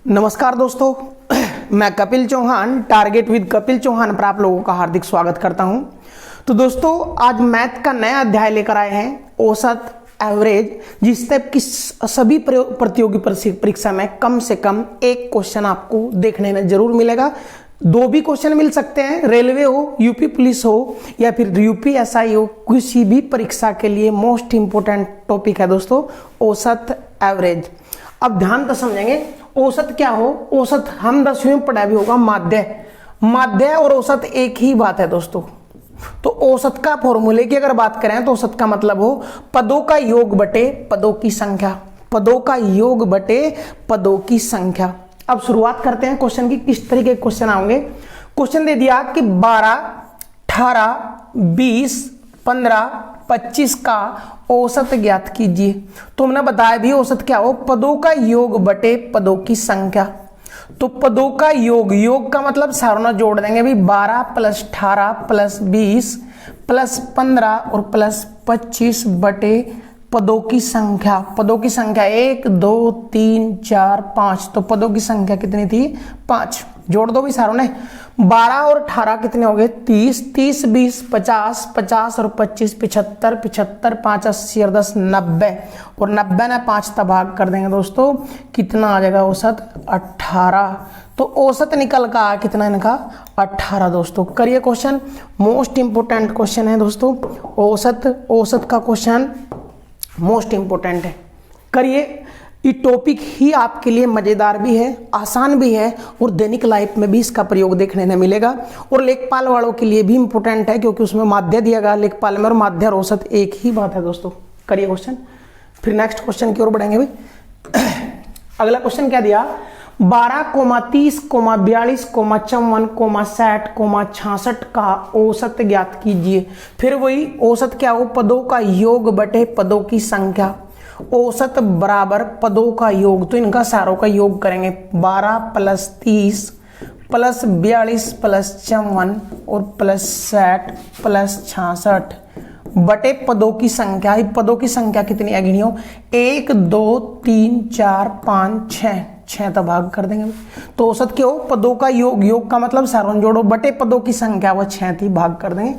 नमस्कार दोस्तों, मैं कपिल चौहान टारगेट विद कपिल चौहान पर आप लोगों का हार्दिक स्वागत करता हूं। तो दोस्तों, आज मैथ का नया अध्याय लेकर आए हैं, औसत एवरेज, जिस टाइप की सभी प्रतियोगी परीक्षा में कम से कम एक क्वेश्चन आपको देखने में जरूर मिलेगा। दो भी क्वेश्चन मिल सकते हैं, रेलवे हो, यूपी पुलिस हो या फिर यूपीएसआई हो, किसी भी परीक्षा के लिए मोस्ट इंपोर्टेंट टॉपिक है दोस्तों औसत एवरेज। अब ध्यान से समझेंगे औसत क्या हो। औसत हम 10वीं में पढ़ा भी होगा, माध्य और औसत एक ही बात है दोस्तों। तो औसत का फॉर्मूले की अगर बात करें तो औसत का मतलब हो पदों का योग बटे पदों की संख्या, पदों का योग बटे पदों की संख्या। अब शुरुआत करते हैं क्वेश्चन की, किस तरीके के क्वेश्चन आएंगे। क्वेश्चन दे दिया कि 12, 18, 20, 15, 25 का औसत ज्ञात कीजिए। तो हमने बताया भी औसत क्या हो, पदों का योग बटे पदों की संख्या। तो पदों का योग का मतलब सारों जोड़ देंगे भी 12 प्लस 18 प्लस 20 प्लस 15 और प्लस 25 बटे पदों की संख्या। पदों की संख्या 1 2 3 4 5, तो पदों की संख्या कितनी थी 5। जोड़ दो भी सारों ने, 12 और 18 कितने हो गए 30, 30 20 50, 50 और 25 75, 75 5 80 और 10 90, और 90 ने 5 तक भाग कर देंगे दोस्तों, कितना आ जाएगा औसत 18। तो औसत निकल का कितना इनका 18 दोस्तों। करिए क्वेश्चन, मोस्ट इंपोर्टेंट क्वेश्चन है दोस्तों, औसत का क्वेश्चन मोस्ट इंपोर्टेंट है। करिए, ये टॉपिक ही आपके लिए मजेदार भी है, आसान भी है और दैनिक लाइफ में भी इसका प्रयोग देखने को मिलेगा। और लेखपाल वालों के लिए भी इंपोर्टेंट है, क्योंकि उसमें माध्य दिया गया लेखपाल में, और माध्य और औसत एक ही बात है दोस्तों। करिए क्वेश्चन, फिर नेक्स्ट क्वेश्चन की ओर बढ़ेंगे भाई। अगला क्वेश्चन क्या दिया, 12, 30, 42, 54, 60, 66 का औसत ज्ञात कीजिए। फिर वही औसत क्या हो, पदों का योग बटे पदों की संख्या। औसत बराबर पदों का योग, तो इनका सारों का योग करेंगे 12 प्लस 30 प्लस 42 प्लस 54 और प्लस 60 प्लस 66 बटे पदों की संख्या। पदों की संख्या कितनी है गिनियो, 1 2 3 4 5 6 तक भाग कर देंगे। तो औसत क्या हो, पदों का योग का मतलब सारों जोड़ो बटे पदों की संख्या, वह 6 थी, भाग कर देंगे।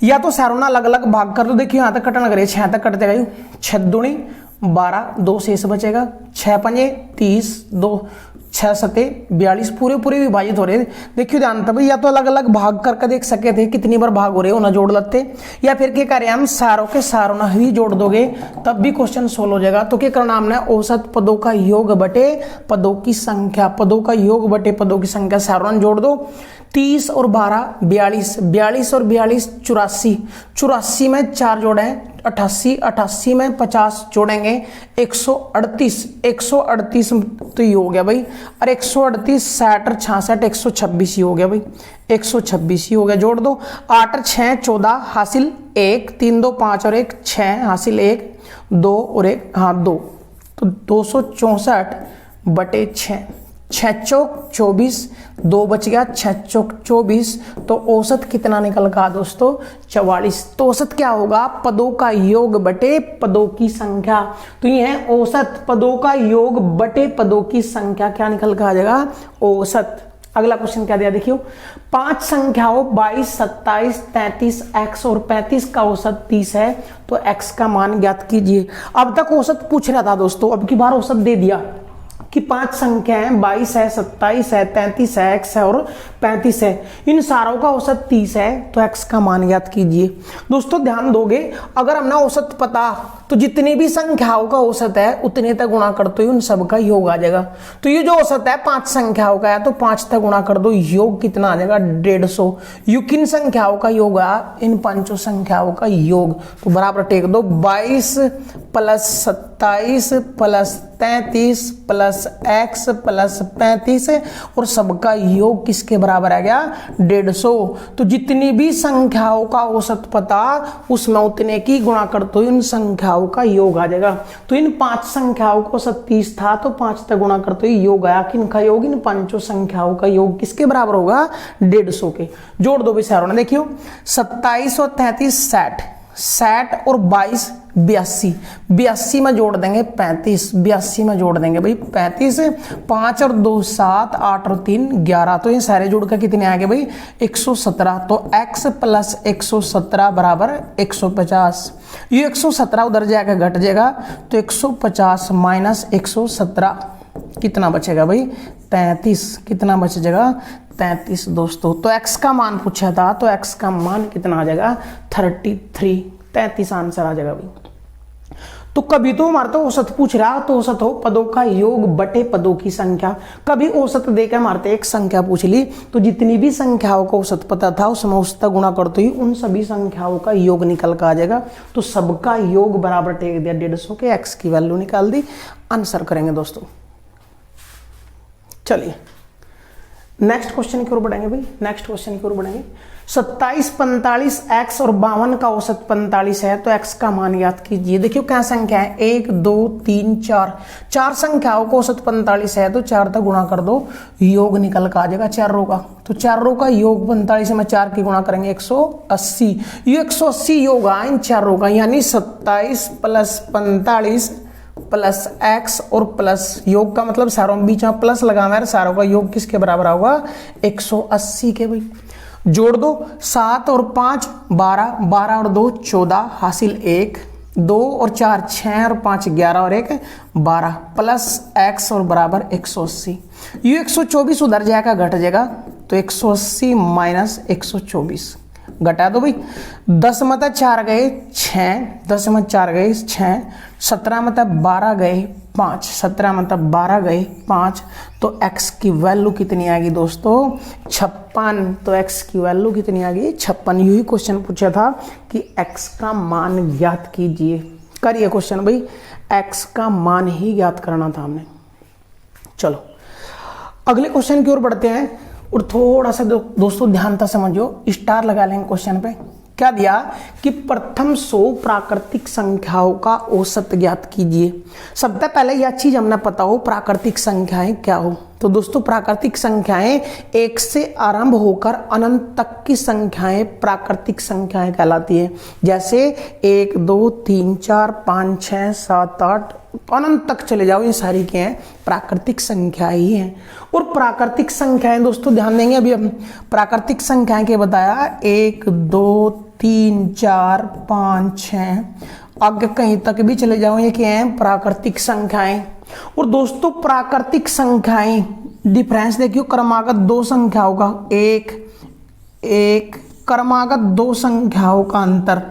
या तो सारों अलग अलग भाग कर दो, देखिए यहां तक कटना करिए, 6 तक कट देगा, 6 दूनी 12, 2 शेष बचेगा, 6 पंजे 30, 2 6 सते 42, पूरे विभाजित हो रहे। देखिए ध्यान तब, या तो अलग अलग भाग करके देख सके थे कितनी बार भाग हो रहे हो ना जोड़ लेते, या फिर क्या करें हम सारों के सारों ना ही जोड़ दोगे तब भी क्वेश्चन सोल्व हो जाएगा। तो क्या करना हमने, औसत पदों का योग बटे पदों की संख्या, पदों का योग बटे पदों की संख्या, सारों जोड़ दो। 30 और 12 42, 42 और 42 84, 84 में 4 जोड़े 88, 88 में 50 जोड़ेंगे 138, 138 तो ये हो गया भाई, और 138 60 और 66 126 ही हो गया भाई, 126 ही हो गया। जोड़ दो, 8 और 6 14 हासिल 1, 3 2 5 और 1 6 हासिल 1 2 और 1 2, तो 264 बटे 6, 6 चौक 24, 2 बच गया, 6 चौक 24, तो औसत कितना निकल गया दोस्तों 44। तो औसत क्या होगा, पदों का योग बटे पदों की संख्या। तो ये है औसत, पदों का योग बटे पदों की संख्या, क्या निकल कर आ जाएगा औसत। अगला क्वेश्चन क्या दिया देखियो, 5 संख्याओं 22, 27, 33 x और 35 का औसत 30 है, तो x का मान ज्ञात कीजिए। अब तक औसत पूछ रहा था दोस्तों, अब की बार औसत दे दिया कि 5 संख्या है, 22 है, 27 है, 33 है, x है और 35 है, इन सारों का औसत 30 है, तो x का मान ज्ञात कीजिए। दोस्तों ध्यान दोगे, अगर हमने औसत पता तो जितनी भी संख्याओं का औसत है उतने तक गुणा कर दो, उन सब का योग आ जाएगा। तो ये जो औसत है 5 संख्याओं का है, तो 5 तक गुणा कर दो, योग कितना आ जाएगा 150। यू किन संख्याओं का योग है, इन 5 संख्याओं का योग, तो बराबर टेक दो, 22 plus 27 plus 33 plus x plus 35 और सबका योग किसके बराबर आ गया 150। तो जितनी भी संख्याओं का औसत पता उसमें उतने की गुणा कर दो, इन संख्याओं का योग आ जाएगा। तो इन 5 संख्याओं को 37 था, तो 5 तक गुणा करते ही योग आया, किनका योग, इन 5 संख्याओं का योग किसके बराबर होगा 150 के। जोड़ दो भी सारों ने, देखियो 27 और 33 60, 60 और 22 82, 82 में जोड़ देंगे 35, 82 में जोड़ देंगे भाई 35, 5 और 2 7, 8 और 3 11, तो ये सारे जोड़ कर कितने आ गए भाई 117। तो x प्लस 117 बराबर 150। ये 117 उधर जाकर घट जाएगा तो 150 माइनस 117 कितना बचेगा भाई 33। कितना बच जाएगा 33 दोस्तों। तो x का मान पूछा था तो x का मान कितना आ जाएगा 33, 33 आंसर आ जाएगा भाई। तो कभी तो हमारा तो औसत पूछ रहा तो औसत हो पदों का योग बटे पदों की संख्या। कभी औसत देकर हमारे एक संख्या पूछ ली तो जितनी भी संख्याओं का औसत पता था उसमें उसका गुणा करते ही उन सभी संख्याओं का योग निकल कर आ जाएगा। तो सबका योग बराबर टेक दिया 150 के, x की वैल्यू निकाल दी, आंसर करेंगे दोस्तों। चलिए नेक्स्ट क्वेश्चन की ओर बढ़ेंगे भाई। नेक्स्ट क्वेश्चन की ओर बढ़ेंगे। 27 45 x और 52 का औसत 45 है तो x का मान ज्ञात कीजिए। देखियो क्या संख्या है 1 2 3 4, चार संख्याओं को औसत 45 है तो 4 तक गुणा कर दो, योग निकल कर आ जाएगा 4 रो का। तो 4 रो का योग 45 में 4 की गुणा करेंगे 180, ये 180 योग आए इन 4 रो का, यानी 27 प्लस 45 प्लस x और प्लस योग का मतलब सारों बीच में प्लस लगा है, सारों का योग किसके बराबर होगा 180 के भाई। जोड़ दो 7 और 5 12, 12 और 2 14, हासिल 1, 2 और 4 6 और 5 11 और 1 12 प्लस x और बराबर 180। ये 124 उधर जाएगा घट जाएगा तो 180 माइनस 124 घटा दो भाई। 10 में 4 गए 6, 10 में 4 गए 6, 17 में 12 गए 5, 17 में 12 गए 5, तो x की वैल्यू कितनी आ गई दोस्तों 56। तो x की वैल्यू कितनी आ गई 56। यही क्वेश्चन पूछा था कि x का मान ज्ञात कीजिए। करिए क्वेश्चन भाई, x का मान ही ज्ञात करना था हमने। चलो अगले क्वेश्चन की ओर बढ़ते हैं और थोड़ा सा दोस्तों ध्यान से समझो, स्टार लगा लेंगे क्वेश्चन पे। क्या दिया कि प्रथम 100 प्राकृतिक संख्याओं का औसत ज्ञात कीजिए। सबसे पहले यह चीज हमने पता हो प्राकृतिक संख्याएं क्या हो। तो दोस्तों प्राकृतिक संख्याएं 1 से आरंभ होकर अनंत तक की संख्याएं प्राकृतिक संख्याएं कहलाती है। जैसे 1 2 3 4 5 6 7 8 अनंत तक चले जाओ, ये सारी क्या है प्राकृतिक संख्या ही है। और प्राकृतिक संख्याएं दोस्तों ध्यान देंगे, अभी हम प्राकृतिक संख्याएं के बताया 1 2 3 4 5 6, आगे कहीं तक भी चले जाओ ये क्या है प्राकृतिक संख्याएं। और दोस्तों प्राकृतिक संख्याएं डिफरेंस देखियो क्रमागत दो संख्याओं का, एक एक क्रमागत दो संख्याओं का अंतर,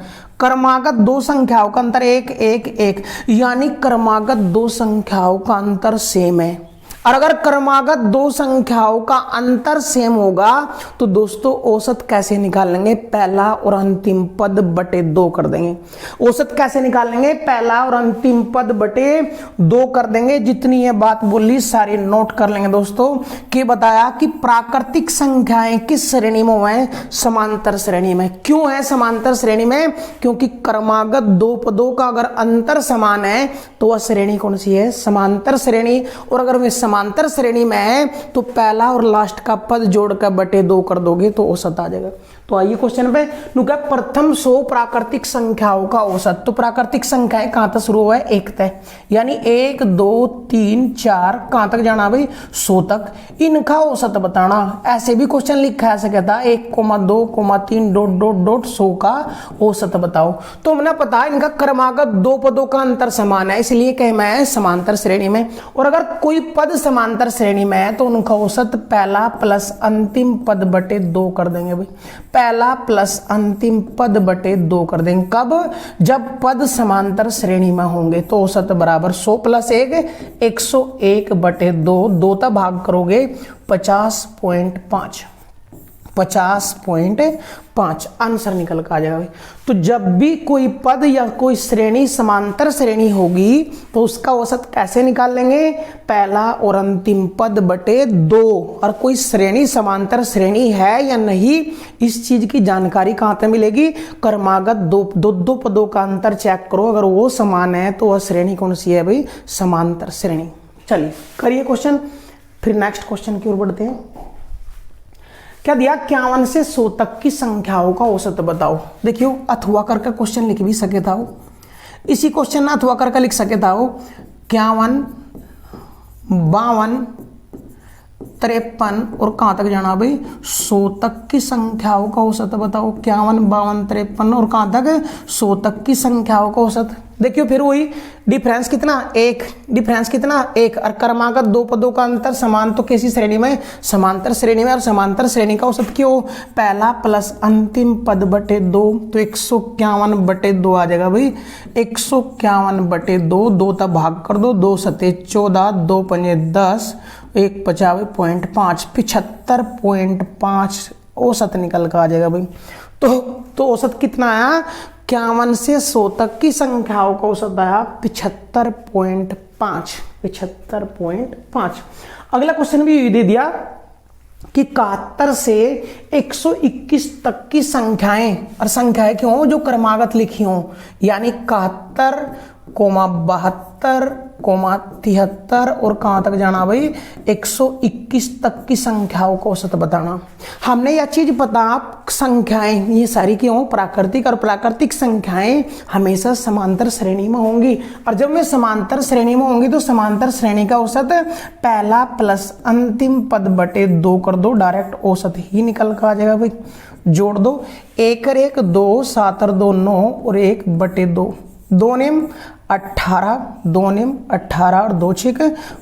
क्रमागत दो संख्याओं का अंतर 1 1 1, यानी क्रमागत दो संख्याओं का अंतर सेम है। और अगर क्रमागत दो संख्याओं का अंतर सेम होगा तो दोस्तों औसत कैसे निकालेंगे, पहला और अंतिम पद बटे 2 कर देंगे। औसत कैसे निकालेंगे, पहला और अंतिम पद बटे 2 कर देंगे। जितनी ये बात बोली सारी नोट कर लेंगे दोस्तों। कि बताया कि प्राकृतिक संख्याएं किस श्रेणी में है, समांतर श्रेणी में। क्यों है समांतर श्रेणी में, क्योंकि क्रमागत दो पदों का अगर अंतर समान है तो वह श्रेणी कौन सी है, समांतर श्रेणी। और अगर वे समांतर श्रेणी में है तो पहला और लास्ट का पद जोड़कर बटे 2 कर दोगे तो औसत आ जाएगा। तो आइए क्वेश्चन पे नुका प्रथम 100 प्राकृतिक संख्याओं का औसत। तो प्राकृतिक संख्याएं कहां तक शुरू हुआ है, 1 तक, यानी 1 2 3 4 कहां तक जाना भाई 100 तक। इनका औसत बताना, ऐसे भी क्वेश्चन लिखा है, ऐसे कहता 1 2 3 डॉट डॉट डॉट 100 का औसत बताओ। तो हमने पता है इनका क्रमागत दो पदों का अंतर समान है, इसलिए कहे मैं समांतर श्रेणी में। और अगर कोई पद समांतर श्रेणी में है तो उनका औसत पहला प्लस अंतिम पद बटे 2 कर देंगे भाई। पहला प्लस अंतिम पद बटे 2 कर देंगे। कब, जब पद समांतर श्रेणी में होंगे। तो औसत बराबर 100 प्लस 1 101 बटे 2, 2 तक भाग करोगे 50.5, 50.5 आंसर निकल कर आ जाएगा भाई। तो जब भी कोई पद या कोई श्रेणी समांतर श्रेणी होगी तो उसका औसत कैसे निकाल लेंगे, पहला और अंतिम पद बटे 2। और कोई श्रेणी समांतर श्रेणी है या नहीं, इस चीज की जानकारी कहां से मिलेगी, क्रमागत दो पदों का अंतर चेक करो, अगर वो समान है तो वह श्रेणी कौन सी है भाई, समांतर श्रेणी। चलिए करिए क्वेश्चन, फिर नेक्स्ट क्वेश्चन की ओर बढ़ते हैं। क्या दिया, 51 से 100 तक की संख्याओं का औसत बताओ। देखियो अथवा करके क्वेश्चन लिख भी सके था, इसी क्वेश्चन ना अथवा करके लिख सके था 51, 52, 53 और कहां तक जाना भाई, 100 तक की संख्याओं का औसत बताओ। 51, 52, 53 और कहां तक, 100 तक की संख्याओं का औसत। देखियो फिर वही डिफरेंस कितना, एक, डिफरेंस कितना, एक, और क्रमागत दो पदों का अंतर समान तो कैसी श्रेणी में, समांतर श्रेणी में, और समांतर श्रेणी का औसत क्यों, पहला प्लस अंतिम पद बटे 2, तो 151/2 आ जाएगा भाई, 151/2, 2 तक भाग कर दो, 2 सते 14, 2 पंजे 10, 1 50 0.5, 75.5 औसत निकल कर आ जाएगा भाई। तो औसत कितना आया, 51 से 100 तक की संख्याओं का औसत आया 75.5, 75.5। अगला क्वेश्चन भी दे दिया कि 71 से 121 तक की संख्याएं, और संख्याएं क्यों, जो क्रमागत लिखी हो, यानी 71, 72, 73 और कहां तक जाना भाई, 121 तक की संख्याओं का औसत बताना। हमने यह चीज पता, संख्याएं ये सारी क्यों, प्राकृतिक, और प्राकृतिक संख्याएं हमेशा समांतर श्रेणी में होंगी, और जब वे समांतर श्रेणी में होंगी तो समांतर श्रेणी का औसत पहला प्लस अंतिम पद बटे 2 कर दो, डायरेक्ट औसत ही निकल कर आ जाएगा भाई। जोड़ दो, 1 और 1 2, 7 और 2 9 और 1/2, 2 नेम 18, 2 नेम 18 और 2 छिक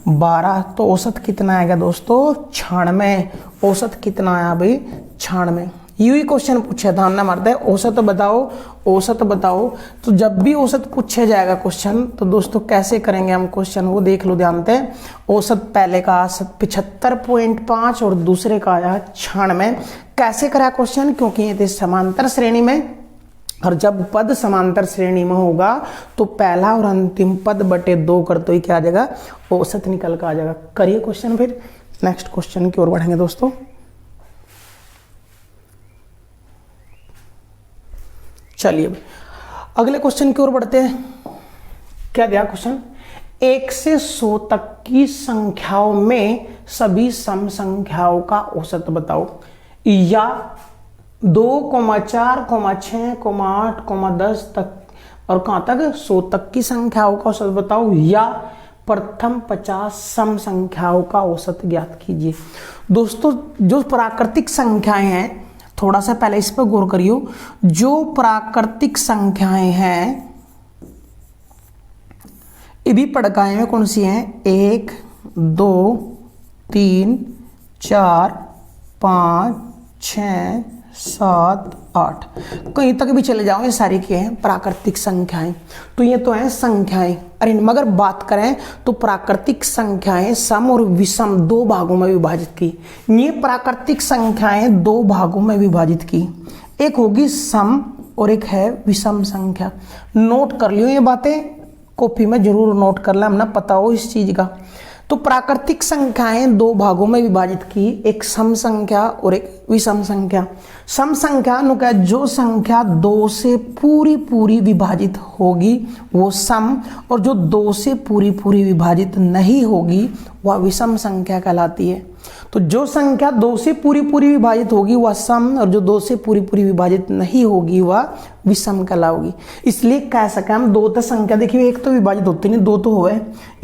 12, तो औसत कितना आएगा दोस्तों, 96। औसत कितना आया भाई, 96। यू ही क्वेश्चन पूछा था हमने, मरते औसत बताओ, औसत बताओ। तो जब भी औसत पूछा जाएगा क्वेश्चन, तो दोस्तों कैसे करेंगे हम क्वेश्चन, वो देख लो ध्यान से। औसत पहले का 75.5 और दूसरे का आया 96। कैसे करा क्वेश्चन, क्योंकि ये थे समांतर श्रेणी में, और जब पद समांतर श्रेणी में होगा तो पहला और अंतिम पद बटे 2 कर तो ही क्या आ जाएगा, औसत निकल कर आ जाएगा। करिए क्वेश्चन, फिर नेक्स्ट क्वेश्चन की ओर बढ़ेंगे दोस्तों। चलिए अगले क्वेश्चन की ओर बढ़ते हैं। क्या दिया क्वेश्चन, 1 से 100 तक की संख्याओं में सभी सम संख्याओं का औसत बताओ, या 2, 4, 6, 8, 10 तक और कहां तक, 100 तक की संख्याओं का औसत बताओ, या प्रथम 50 सम संख्याओं का औसत ज्ञात कीजिए। दोस्तों जो प्राकृतिक संख्याएं हैं, थोड़ा सा पहले इस पर गौर करियो, जो प्राकृतिक संख्याएं हैं ये भी पढ़काए में कौन सी हैं, 1, 2, 3, 4, 5, 6, 7, 8, कहीं तक भी चले जाओ, ये सारी क्या हैं, प्राकृतिक संख्याएं। तो ये तो हैं संख्याएं। अरे मगर बात करें तो प्राकृतिक संख्याएं सम और विषम 2 भागों में विभाजित की। ये प्राकृतिक संख्याएं 2 भागों में विभाजित की, एक होगी सम और एक है विषम संख्या। नोट कर लियो ये बातें, कॉपी में जरूर नोट कर लें, हमने पता हो इस चीज का। तो प्राकृतिक संख्याएं 2 भागों में विभाजित की, एक सम संख्या और एक विषम संख्या। सम संख्या नु क्या, जो संख्या 2 से पूरी विभाजित होगी वो सम, और जो 2 से पूरी विभाजित नहीं होगी वह विषम संख्या कहलाती है। तो जो संख्या 2 से पूरी विभाजित होगी वह सम, और जो 2 से पूरी विभाजित नहीं होगी वह विषम कहलाओगी। इसलिए कह सके हम 2 तो संख्या, देखिए एक तो विभाजित होती नहीं, 2 तो हुए,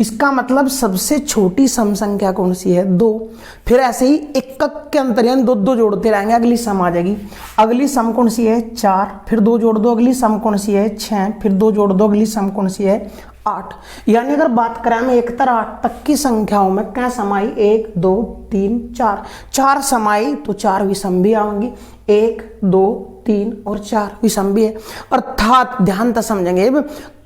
इसका मतलब सबसे छोटी सम संख्या कौन सी है, 2। फिर ऐसे ही एकक के अंतर यानी 2 जोड़ते रहेंगे, अगली सम आ जाएगी। अगली सम कौन सी है, 4, फिर 2 जोड़ दो, अगली सम कौन सी है, 6, फिर 2 जोड़ दो, अगली सम कौन सी है, 8। यानी अगर बात करें हम 1 से 8 तक की संख्याओं में क्या समाई, 1, 2, 3, 4 समाई, तो 4 विषम भी आएंगी, 1, 2, 3 और 4 विषम भी है। अर्थात ध्यान से समझेंगे,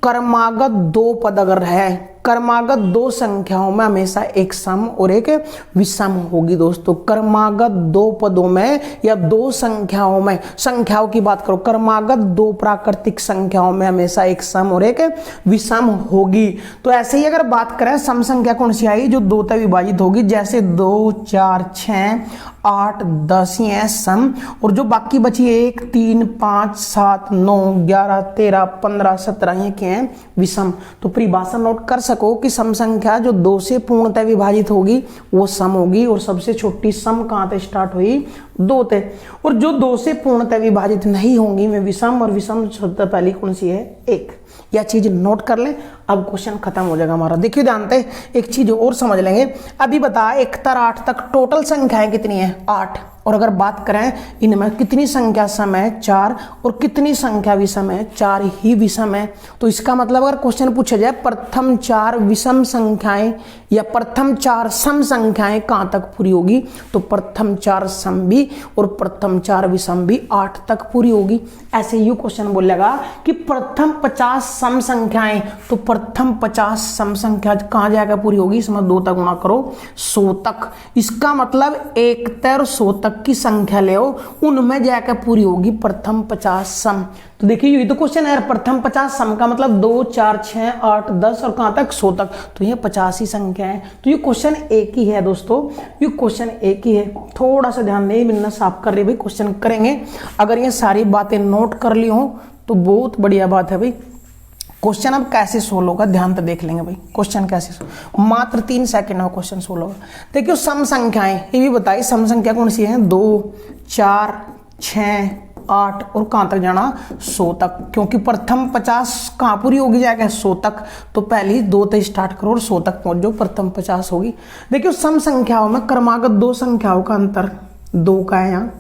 क्रमागत 2 पद अगर है, क्रमागत 2 संख्याओं में हमेशा एक सम और एक विषम होगी। दोस्तों क्रमागत 2 पदों में या 2 संख्याओं में, संख्याओं की बात करो, क्रमागत 2 प्राकृतिक संख्याओं में हमेशा एक सम और एक विषम होगी। तो ऐसे ही अगर बात करें सम संख्या कौन सी आई, जो 2 तक विभाजित होगी, जैसे 2, 4, 6, 8, 10 ही है सम, और जो बाकी बची 1, 3, 5, 7, 9, 11, 13, 15, 17 ये क्या है हैं विषम। तो परिभाषा नोट कर सको कि सम संख्या जो 2 से पूर्णतः विभाजित होगी वो सम होगी, और सबसे छोटी सम कहाँ से स्टार्ट हुई, 2 से। और जो 2 से पूर्णतः विभाजित नहीं होंगी वे विषम, और विषम सबसे पहली कौन सी है, 1। यह चीज नोट कर लें। अब क्वेश्चन खत्म हो जाएगा हमारा। देखिए ध्यान से एक चीज और समझ लेंगे। अभी बता 1 से 8 तक टोटल संख्याएं कितनी है, 8। और अगर बात करें इनमें कितनी संख्या सम है, 4, और कितनी संख्या विषम है, 4 ही विषम है। तो इसका मतलब अगर क्वेश्चन पूछा जाए प्रथम 4 विषम संख्याएं या प्रथम 4 सम संख्याएं कहां तक पूरी होगी, तो प्रथम 4 सम भी और प्रथम 4 विषम भी 8 तक पूरी होगी। ऐसे यू क्वेश्चन बोलेगा कि प्रथम 50 सम संख्याएं, तो प्रथम 50 सम संख्या कहां जाकर पूरी होगी, इसमें 2 तक गुणा करो 100 तक। इसका मतलब 1 से 100 तक की संख्या ले उनमें जाकर पूरी होगी प्रथम 50 सम। तो देखिए ये तो क्वेश्चन है, प्रथम 50 सम का मतलब 2, 4, 6, 8, 10 और कहां तक 100 तक। तो ये 50 ही संख्या है। तो ये क्वेश्चन एक ही है दोस्तों, ये क्वेश्चन एक ही है। थोड़ा सा ध्यान नहीं मिलना साफ कर रही भाई, क्वेश्चन करेंगे। अगर ये सारी बातें नोट कर ली हो तो बहुत बढ़िया बात है भाई। क्वेश्चन अब कैसे सोल्व होगा ध्यान से देख लेंगे भाई। क्वेश्चन कैसे, मात्र 3 सेकंड में क्वेश्चन सोल्व होगा। देखियो सम संख्याएं ये भी बताइए, सम संख्या कौन सी है, 2, 4, 6, 8 और कहां तक जाना, 100 तक। क्योंकि प्रथम 50 कहां पूरी होगी जाएगा, 100 तक। तो पहली 2 से स्टार्ट करो और 100 तक पहुंच जाओ, प्रथम 50 होगी। देखियो सम संख्याओं में क्रमागत 2 संख्याओं का अंतर 2 का है,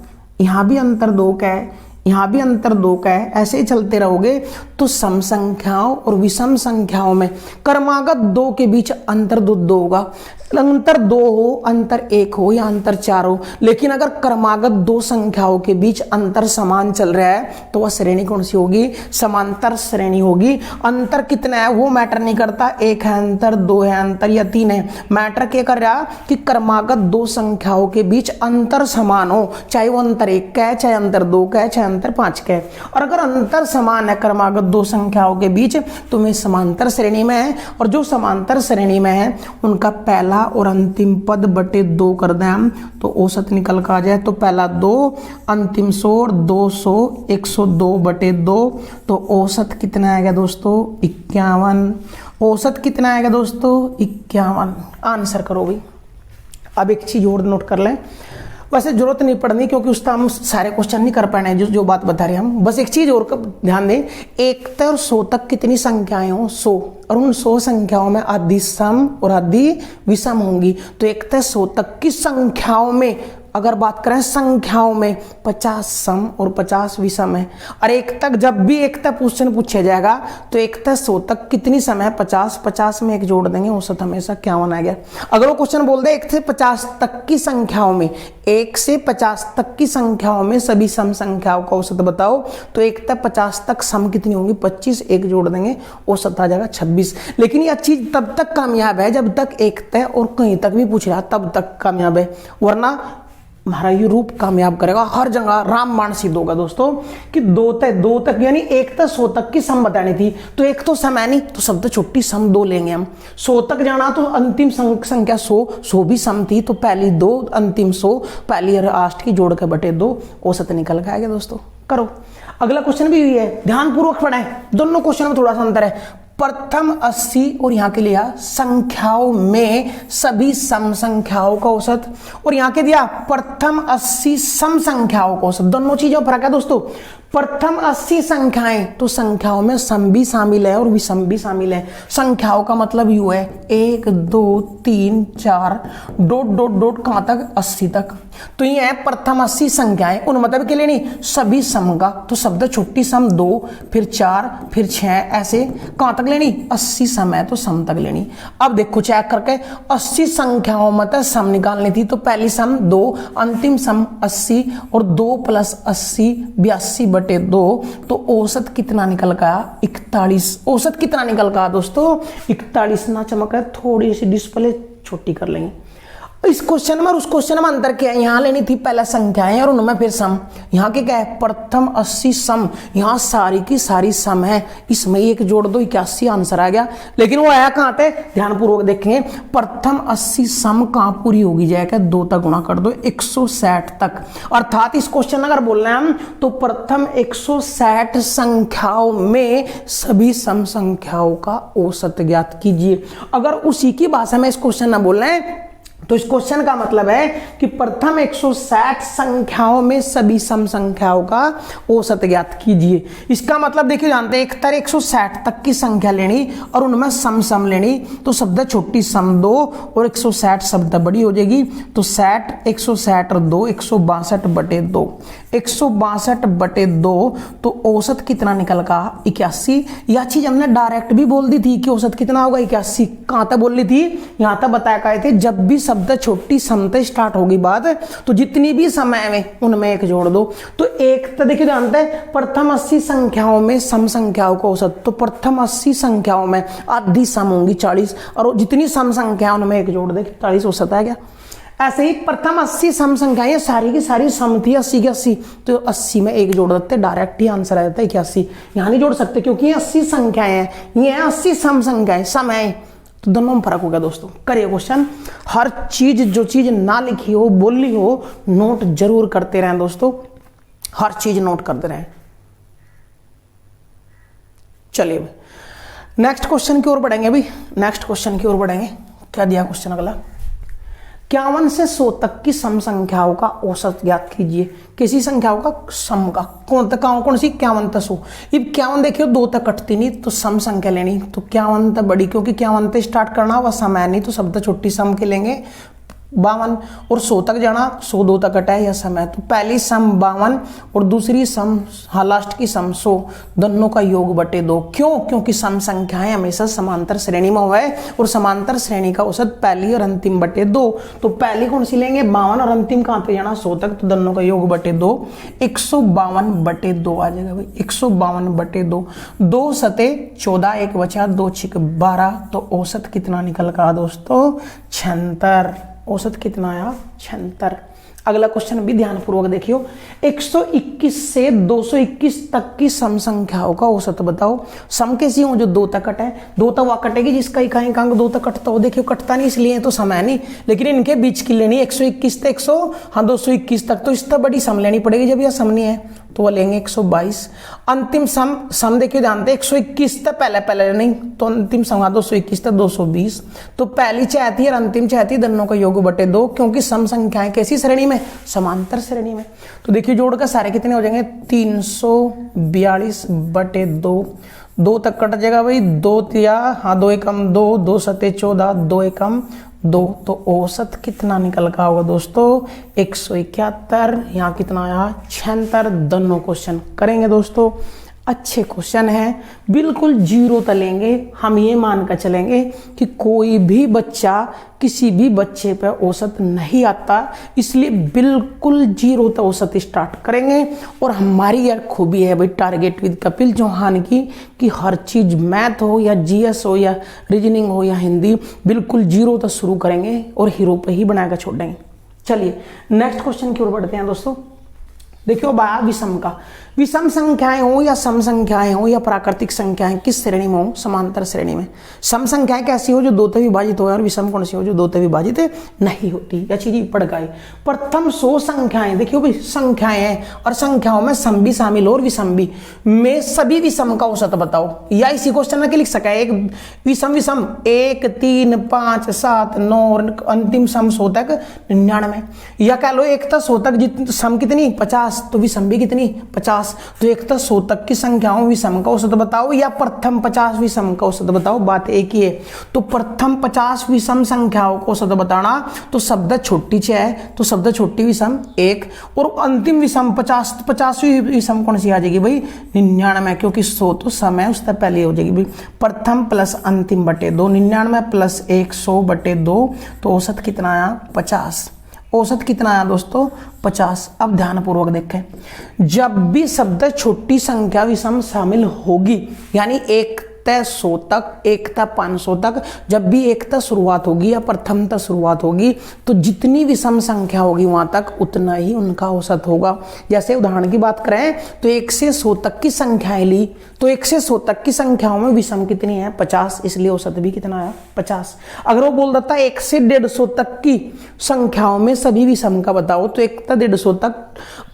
यहाँ भी अंतर 2 का है, यहाँ भी अंतर 2 का है। ऐसे ही चलते रहोगे तो सम संख्याओं और विषम संख्याओं में क्रमागत 2 के बीच अंतर 2 होगा। अंतर 2 हो, अंतर 1 हो या अंतर 4 हो, लेकिन अगर क्रमागत 2 संख्याओं के बीच अंतर समान चल रहा है तो वह श्रेणी कौन सी होगी, समांतर श्रेणी होगी। अंतर कितना है वो मैटर नहीं करता, 1 है अंतर, 2 है अंतर या 3 है। मैटर क्या कर रहा कि क्रमागत 2 संख्याओं के बीच अंतर समान हो, चाहे वो अंतर 1 का है, चाहे अंतर 2 का है, चाहे अंतर 5 का है। और अगर अंतर समान है क्रमागत 2 संख्याओं के बीच तो वे समांतर श्रेणी में है। और जो समांतर श्रेणी में है उनका पहला और अंतिम पद बटे 2 कर दें हम तो औसत निकल कर आ जाए। तो पहला 2, अंतिम 100 और 200, 102 बटे 2। तो औसत कितना आएगा दोस्तों, 51। औसत कितना आएगा दोस्तों, 51। आंसर करो भाई। अब एक चीज और नोट कर लें, वैसे जरूरत नहीं पड़नी क्योंकि उसका हम सारे क्वेश्चन नहीं कर पाए जो बात बता रहे हैं हम। बस एक चीज और ध्यान दें, 1 से 100 तक कितनी संख्याएं हो, 100, और उन 100 संख्याओं में आधी सम और आधी विषम होंगी। तो 1 से 100 तक की संख्याओं में अगर बात करें संख्याओं में 50 सम और 50 विषम है। और 1 तक जब भी 1 तक क्वेश्चन पूछा जाएगा तो 1 से 100 तक कितनी सम है, 50, 50 में 1 जोड़ देंगे, औसत हमेशा 51 आ गया। अगर वो क्वेश्चन बोल दे 1 से 50 तक की संख्याओं में, 1 से 50 तक की संख्याओं में सभी सम संख्याओं का औसत बताओ, तो 1 से 50 तक सम कितनी होंगी, 25, 1 जोड़ देंगे, औसत आ जाएगा 26। लेकिन यह चीज तब तक कामयाब है जब तक 1 तक और कहीं तक भी पूछ रहा तब तक कामयाब है, वरना हमारा ये रूप कामयाब करेगा हर जगह, रामबाण सिद्ध होगा दोस्तों कि 2 तक यानी 1 से 100 तक की सम बतानी थी। तो 1 तो सम है नहीं, तो सबसे छोटी सम 2 लेंगे हम। 100 तक जाना तो अंतिम संख्या 100 भी सम थी, तो पहली 2, अंतिम 100, पहली और लास्ट की जोड़ के बटे 2, औसत निकल के आएगा दोस्तों। करो अगला क्वेश्चन भी हुई है, ध्यानपूर्वक पढ़ें, दोनों क्वेश्चन में थोड़ा सा अंतर है। प्रथम 80 और यहाँ के लिया संख्याओं में सभी सम संख्याओं का औसत, और यहाँ के दिया प्रथम 80 सम संख्याओं का औसत। दोनों चीजों में फर्क है दोस्तों। प्रथम 80 संख्याएं तो संख्याओं में सम भी शामिल है और विषम भी शामिल है। संख्याओं का मतलब यू है 1, 2, 3, 4 डॉट डॉट डॉट कहां तक, 80 तक। तो ये है प्रथम 80 संख्याएं, उन मतलब के लिए नहीं, सभी सम का। तो शब्द छोटी सम 2, फिर 4, फिर 6, ऐसे कहां तक लेनी, 80 सम है तो सम तक लेनी। अब देखो चेक करके 80 संख्याओं में सम निकालनी थी, तो पहली सम 2, अंतिम सम 80 और 2 + 80 82 बटे 2। तो औसत कितना निकल गया, 41। औसत कितना निकल गया दोस्तों, 41 ना चमक है, थोड़ी सी डिस्प्ले छोटी कर लेंगे। इस क्वेश्चन में और उस क्वेश्चन में अंतर क्या है, यहाँ लेनी थी पहले संख्याएं और उनमें फिर सम। यहाँ के क्या है, प्रथम 80 सम, यहाँ सारी की सारी सम है, इसमें एक जोड़ दो 81 आंसर आ गया। लेकिन वो आया कहाँ पे, ध्यानपूर्वक देखेंगे, प्रथम 80 सम कहाँ पूरी होगी जाएगा, 2 तक गुणा कर दो 160 तक। अर्थात इस क्वेश्चन अगर बोल रहे हैं हम तो प्रथम 160 संख्याओं में सभी सम संख्याओं का औसत ज्ञात कीजिए। अगर उसी की भाषा में इस क्वेश्चन में बोल रहे हैं तो इस क्वेश्चन का मतलब है कि प्रथम 160 संख्याओं में सभी सम संख्याओं का औसत ज्ञात कीजिए। इसका मतलब देखिए, जानते हैं एक तरह 160 तक की संख्या लेनी और उनमें सम सम लेनी, तो शब्द छोटी सम 2 और 160 शब्द बड़ी हो जाएगी, तो 60 160 और 2 162/2, 162/2, तो औसत कितना निकल का 81। यह चीज हमने डायरेक्ट भी बोल दी थी कि औसत कितना होगा 81। कहां तक बोल ली थी, यहां तक बताया गए थे, जब भी शब्द छोटी सम से स्टार्ट होगी बात तो जितनी भी समय में उनमें एक जोड़ दो। तो एक तो देखिए जानते हैं प्रथम 80 संख्याओं में सम संख्याओं का औसत, तो प्रथम 80 संख्याओं में आधी सम होंगी 40 और जितनी सम संख्या उनमें एक जोड़ दे 40 औसत आ गया। ऐसे ही प्रथम 80 सम संख्याएं सारी की सारी सम थी 80 की 80, तो 80 में एक जोड़ देते डायरेक्ट ही आंसर आ जाता है 81। यहां नहीं जोड़ सकते क्योंकि ये 80 संख्याएं हैं, ये 80 सम संख्याएं समय, तो दोनों में फर्क हो गया दोस्तों। करिए क्वेश्चन, हर चीज जो चीज ना लिखी हो बोली हो नोट जरूर करते रहें दोस्तों, हर चीज नोट करते रहें। चलिए नेक्स्ट क्वेश्चन की ओर बढ़ेंगे। अभी नेक्स्ट क्वेश्चन की ओर बढ़ेंगे। क्या दिया क्वेश्चन अगला, 51 से 100 तक की सम संख्याओं का औसत ज्ञात कीजिए। किसी संख्याओं का सम का कौन सी 51 से 100। ये 51 देखियो 2 तक कटती नहीं, तो सम संख्या लेनी, तो 51 तक बड़ी, क्योंकि 51 से स्टार्ट करना वह सम है नहीं, तो शब्द छोटी सम के लेंगे 52 और 100 तक जाना, 100 2 तक कटा है यह सम है, तो पहली सम 52 और दूसरी सम लास्ट की सम 100, दोनों का योग बटे 2। क्यों, क्योंकि सम संख्याएं हमेशा समांतर श्रेणी में हुआ है और समांतर श्रेणी का औसत पहली और अंतिम बटे 2, तो पहली कौन सी लेंगे 52 और अंतिम कहां पे जाना 100 तक, तो दोनों का योग बटे 2, 152/2 आ जाएगा भाई, 152/2, 2 सते 14, 1 बचा 2 छिक 12, तो औसत कितना निकल का दोस्तों 76। औसत कितना आया 76। अगला क्वेश्चन भी ध्यानपूर्वक देखियो, 121 से 221 तक की सम संख्याओं का औसत बताओ। सम कैसी हो, जो 2 तक कटे, 2 तक वह कटेगी जिसका इकाई अंक 2 तक कटता हो। देखियो कटता नहीं इसलिए तो सम है नहीं, लेकिन इनके बीच की लेनी 121 से 221 तक, तो इससे बड़ी सम लेनी पड़ेगी। जब यह सम नहीं है तो वो लेंगे 122। अंतिम सम देखिए जानते 121 तक पहले नहीं, तो अंतिम सम 221 तक 220, तो पहली चाहती है और अंतिम चाहती है, दोनों का योग बटे 2, क्योंकि सम संख्याएं कैसी श्रेणी में, समांतर श्रेणी में। तो देखिए जोड़कर सारे कितने हो जाएंगे 342/2, 2 तक कट जाएगा भाई, 2 तिया 2 एकम 2, 2 सते 14, 2 एकम 2, तो औसत कितना निकल का होगा दोस्तों 171। यहाँ कितना आया 76। दोनों क्वेश्चन करेंगे दोस्तों, अच्छे क्वेश्चन है, बिल्कुल जीरो तलेंगे। हम ये मानकर चलेंगे कि कोई भी बच्चा किसी भी बच्चे पर औसत नहीं आता, इसलिए बिल्कुल जीरो तक औसत स्टार्ट करेंगे। और हमारी यार खूबी है भाई टारगेट विद कपिल चौहान की, कि हर चीज मैथ हो या जीएस हो या रीजनिंग हो या हिंदी, बिल्कुल जीरो तक शुरू करेंगे और हीरो पे ही बनाकर छोड़ देंगे। चलिए नेक्स्ट क्वेश्चन की ओर बढ़ते हैं दोस्तों। देखियो बा विषम का, विषम संख्याएं हो या सम संख्याएं हो या प्राकृतिक संख्याएं किस श्रेणी में हो, समांतर श्रेणी में। सम संख्याएं कैसी हो, जो 2 से विभाजित हो, और विषम कौन सी हो, जो 2 से विभाजित नहीं होती। यह चीज पढ़ गए। प्रथम 100 संख्याएं, देखियो भाई संख्याएं हैं और संख्याओं में सम भी शामिल और विषम भी, में सभी विषम का औसत बताओ। या इसी क्वेश्चन में लिख सका एक विषम 1 3 5 7 9 और अंतिम सम 100 तक 99, या कह लो 1 तक 100 तक सम कितनी 50, तो विषम भी कितनी 50। तो 1 तक 100 तक की संख्याओं विषम का औसत बताओ या प्रथम 50 विषम का औसत बताओ, बात एक ही है। तो प्रथम 50 विषम संख्याओं का औसत बताना, तो शब्द छोटी है, तो शब्द छोटी विषम 1, और अंतिम विषम 50वीं विषम कौन सी आ जाएगी भाई 99, क्योंकि 100 तो सम है उससे पहले हो जाएगी भाई। प्रथम प्लस अंतिम बटे 2, 99 प्लस 1 100/2, तो औसत कितना आया 50। औसत कितना आया दोस्तों 50। अब ध्यानपूर्वक देखें, जब भी शब्द छोटी संख्या विषम शामिल होगी, यानी 1 तय 100 तक, एक तय 500 तक, जब भी एक तय शुरुआत होगी या प्रथम तय शुरुआत होगी तो जितनी विषम संख्या होगी वहां तक उतना ही उनका औसत होगा। जैसे उदाहरण की बात करें तो 1 से 100 तक की संख्याएं ली, तो 1 से 100 तक की संख्याओं में विषम कितनी है? 50, इसलिए औसत भी कितना आया? 50। अगर वो बोल देता 1 से 150 तक की संख्याओं में सभी विषम का बताओ, तो 1 से 150 तक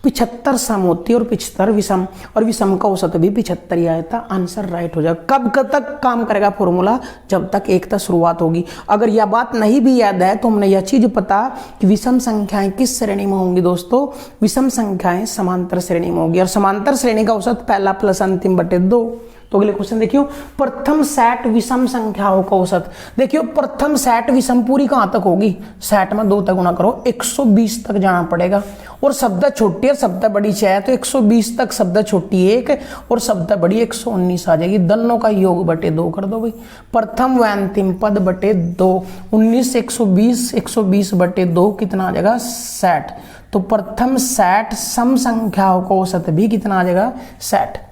75 सम होती है और 75 विषम, और विषम का औसत भी 75 ही आया था। आंसर राइट हो जाएगा। कब तक काम करेगा फॉर्मूला? जब तक एक तक शुरुआत होगी। अगर यह बात नहीं भी याद है तो हमने यह चीज पता कि विषम संख्याएं किस श्रेणी में होंगी दोस्तों? विषम संख्याएं समांतर श्रेणी में होगी, और समांतर श्रेणी का औसत पहला प्लस अंतिम बटे 2। तो अगले क्वेश्चन देखियो, प्रथम सेट विषम संख्याओं का औसत। देखियो प्रथम सेट विषम पूरी कहां तक होगी? सेट में 2 तक गुणा करो, 120 तक जाना पड़ेगा, और शब्द छोटी और शब्द बड़ी 6 है तो 120 तक शब्द छोटी 1 और शब्द बड़ी 119 आ जाएगी। दोनों का योग बटे 2 कर दो भाई। प्रथम व अंतिम पद बटे 2, 19 120, 120 बटे 2 कितना आ जाएगा? 60। तो प्रथम सेट सम संख्याओं का औसत भी कितना आ जाएगा? 60।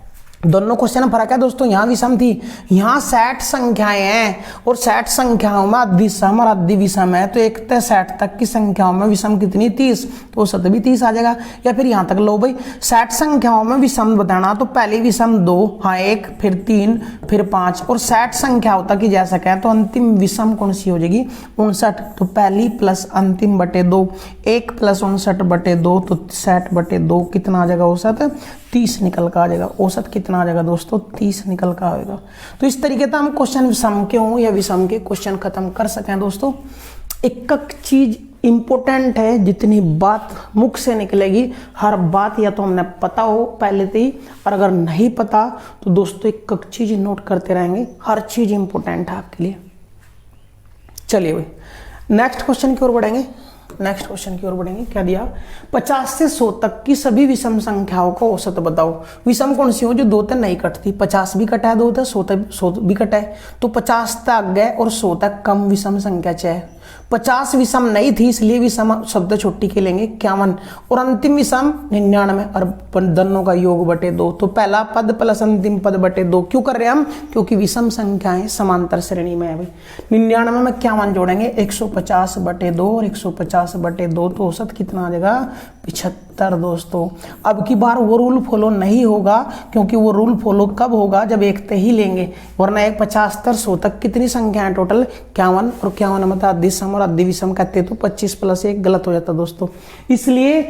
दोनों क्वेश्चन में फर्क है दोस्तों, यहां विषम थी, यहां 60 संख्याएं हैं और 60 संख्याओं में आधी सम और आधी विषम है, तो एक तक 60 तक की संख्याओं में विषम कितनी? 30, तो औसत भी 30 आ जाएगा। या फिर यहां तक लो भाई, 60 संख्याओं में विषम बताना, तो पहली विषम 2, हाँ 1, फिर 3, फिर 5, और 60 संख्याओं तक ही जा सके तो अंतिम विषम कौन सी हो जाएगी? 59। तो पहली प्लस अंतिम बटे 2, 1 प्लस 59 बटे 2, तो 60 बटे 2 कितना आ जाएगा? औसत 30 निकल का आ जाएगा। औसत कितना आ जाएगा दोस्तों? 30 निकल का आएगा। तो इस तरीके से हम क्वेश्चन विषम के हों या विषम के क्वेश्चन खत्म कर सकें दोस्तों। एक चीज इंपॉर्टेंट है, जितनी बात मुख से निकलेगी हर बात या तो हमने पता हो पहले से ही, और अगर नहीं पता तो दोस्तों एक चीज नोट करते रहेंगे, हर चीज इंपॉर्टेंट है आपके लिए। चलिए भाई नेक्स्ट क्वेश्चन की ओर बढ़ेंगे। नेक्स्ट क्वेश्चन की ओर बढ़ेंगे। क्या दिया? 50 से 100 तक की सभी विषम संख्याओं का औसत बताओ। विषम कौन सी हो? जो 2 तक नहीं कटती। 50 भी कटा है 2 तक, 100 भी कटा है, तो 50 तक गए और 100 तक कम विषम संख्या 6। 50 विषम नहीं थी इसलिए विषम शब्द छोटी के लेंगे 51, और अंतिम विषम 99 और दोनों का योग बटे 2। तो पहला पद प्लस अंतिम पद बटे 2 क्यों कर रहे हैं हम? क्योंकि विषम संख्याएं समांतर श्रेणी में है भाई। 99 में 51 जोड़ेंगे, 150 बटे 2 और 150 बटे 2, तो औसत कितना आ जाएगा? 75 दोस्तों। अब की बार वो रूल फॉलो नहीं होगा, क्योंकि वो रूल फॉलो कब होगा? जब एक तय ही लेंगे, वरना 50 तक 100 तक कितनी संख्याएं टोटल? 51, और 51 मतलब आधी सम और आधी विषम कहते तो 25 प्लस 1 गलत हो जाता दोस्तों। इसलिए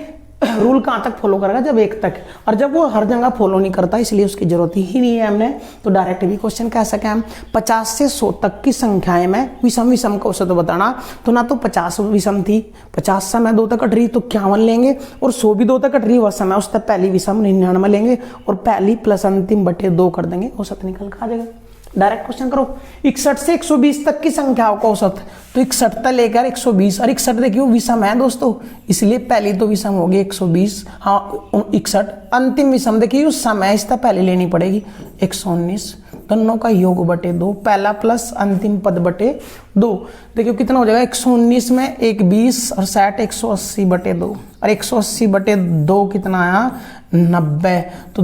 रूल कहां तक फॉलो करेगा? जब एक तक, और जब वो हर जगह फॉलो नहीं करता इसलिए उसकी जरूरत ही नहीं है हमने। तो डायरेक्ट भी क्वेश्चन कह सके हम 50 से 100 तक की संख्याएं में विषम का औसत बताना। तो ना तो 50 विषम थी, 50 समय 2 तक कट रही तो 51 लेंगे, और 100 भी 2 तक कट रही वह समय उस तक पहली विषम 99 लेंगे, और पहली प्लस अंतिम बटे 2 कर देंगे, औसत निकल कर आ जाएगा। डायरेक्ट क्वेश्चन करो। 61 से 120 तक की संख्याओं का औसत, तो 61 तक लेकर 120, और 61 देखियो विषम है दोस्तों, इसलिए पहली तो विषम होगी 120, हाँ 61। अंतिम विषम देखिए उस समय इस तक पहले लेनी पड़ेगी 119, दोनों का योग बटे 2, पहला प्लस अंतिम पद बटे 2। देखियो कितना हो जाएगा? 119 में 1 20 और 60 180 बटे 2, और 180 बटे 2 कितना आया? 90। तो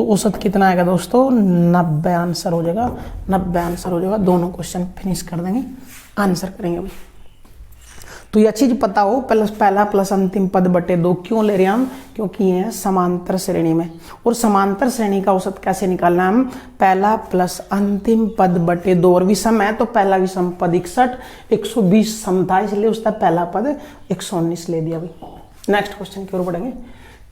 औसत कितना आएगा दोस्तों? 90 आंसर हो जाएगा। 90 आंसर हो जाएगा। दोनों क्वेश्चन फिनिश कर देंगे, आंसर करेंगे भाई। तो यह चीज पता हो, पहला प्लस अंतिम पद बटे 2 क्यों ले रहे हैं हम? क्योंकि ये है समांतर श्रेणी में, और समांतर श्रेणी का औसत कैसे निकालना है हम? पहला प्लस अंतिम पद बटे 2, और विषम है तो पहला विषम पद 61, 120 सम था इसलिए उसका पहला पद 119 ले दिया भाई। नेक्स्ट क्वेश्चन की ओर बढ़ेंगे।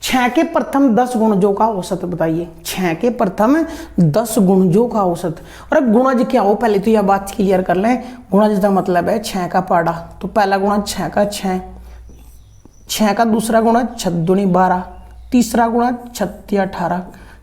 6 के प्रथम 10 गुणजों का औसत बताइए। 6 के प्रथम 10 गुणजों का औसत। और अब गुणज क्या हो, पहले तो यह बात क्लियर कर लें। गुणज का मतलब है 6 का पाड़ा, तो पहला गुणज 6 का 6, 6 का दूसरा गुणज 6 दूनी 12, तीसरा गुणज 6 18,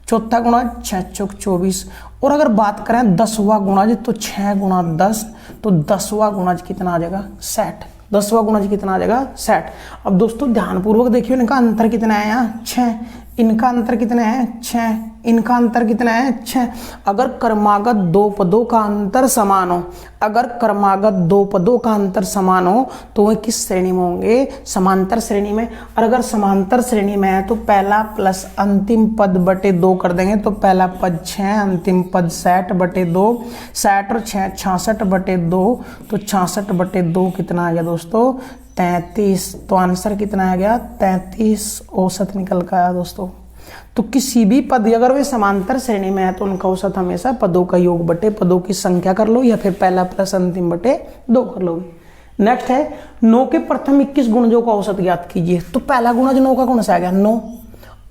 चौथा गुणज 6 चौक 24, और अगर बात करें 10वां गुणज तो 6 गुणा 10, तो 10वां गुणज कितना आ जाएगा? 60। 10वां गुणज कितना आ जाएगा? 60। अब दोस्तों ध्यानपूर्वक देखिए, इनका अंतर कितना है? यहाँ 6, इनका अंतर कितना है? 6, इनका अंतर कितना है 6। अगर क्रमागत दो पदों का अंतर समान हो, अगर क्रमागत दो पदों का अंतर समान हो तो वे किस श्रेणी में होंगे, समांतर श्रेणी में। और अगर समांतर श्रेणी में है तो पहला प्लस अंतिम पद बटे 2 कर देंगे, तो पहला पद 6, अंतिम पद 60 बटे 2, 60 और 6 66 बटे 2, तो 66 बटे 2 कितना आ गया दोस्तों 33। तो आंसर कितना आ गया 33 औसत निकल कर आया दोस्तों। तो किसी भी पद अगर वे समांतर श्रेणी में है तो उनका औसत हमेशा पदों का योग बटे पदों की संख्या कर लो, या फिर पहला प्लस अंतिम बटे 2 कर लो। नेक्स्ट है 9 के प्रथम 21 गुणजों का औसत ज्ञात कीजिए। तो पहला गुणज 9 का कौन सा आ गया 9,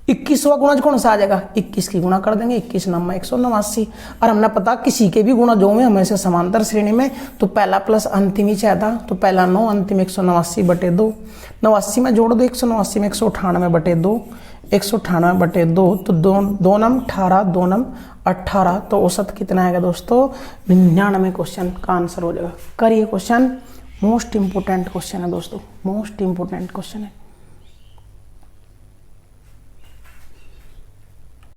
21वां गुणज कौन सा आ जाएगा 21 की गुणा कर देंगे, 21 9 189। और हमने पता किसी के भी गुणजों में हमेशा समांतर श्रेणी में तो पहला प्लस अंतिम ही चाहता, तो पहला 9 अंतिम 189 बटे 2, 89 में जोड़ दो 189 में 198 बटे 2, 198 बटे 2, तो 2 नम 18, 2 नम 18, तो औसत कितना आएगा दोस्तों 99। क्वेश्चन का आंसर हो जाएगा। करिए क्वेश्चन, मोस्ट इंपोर्टेंट क्वेश्चन है दोस्तों, मोस्ट इंपोर्टेंट क्वेश्चन है।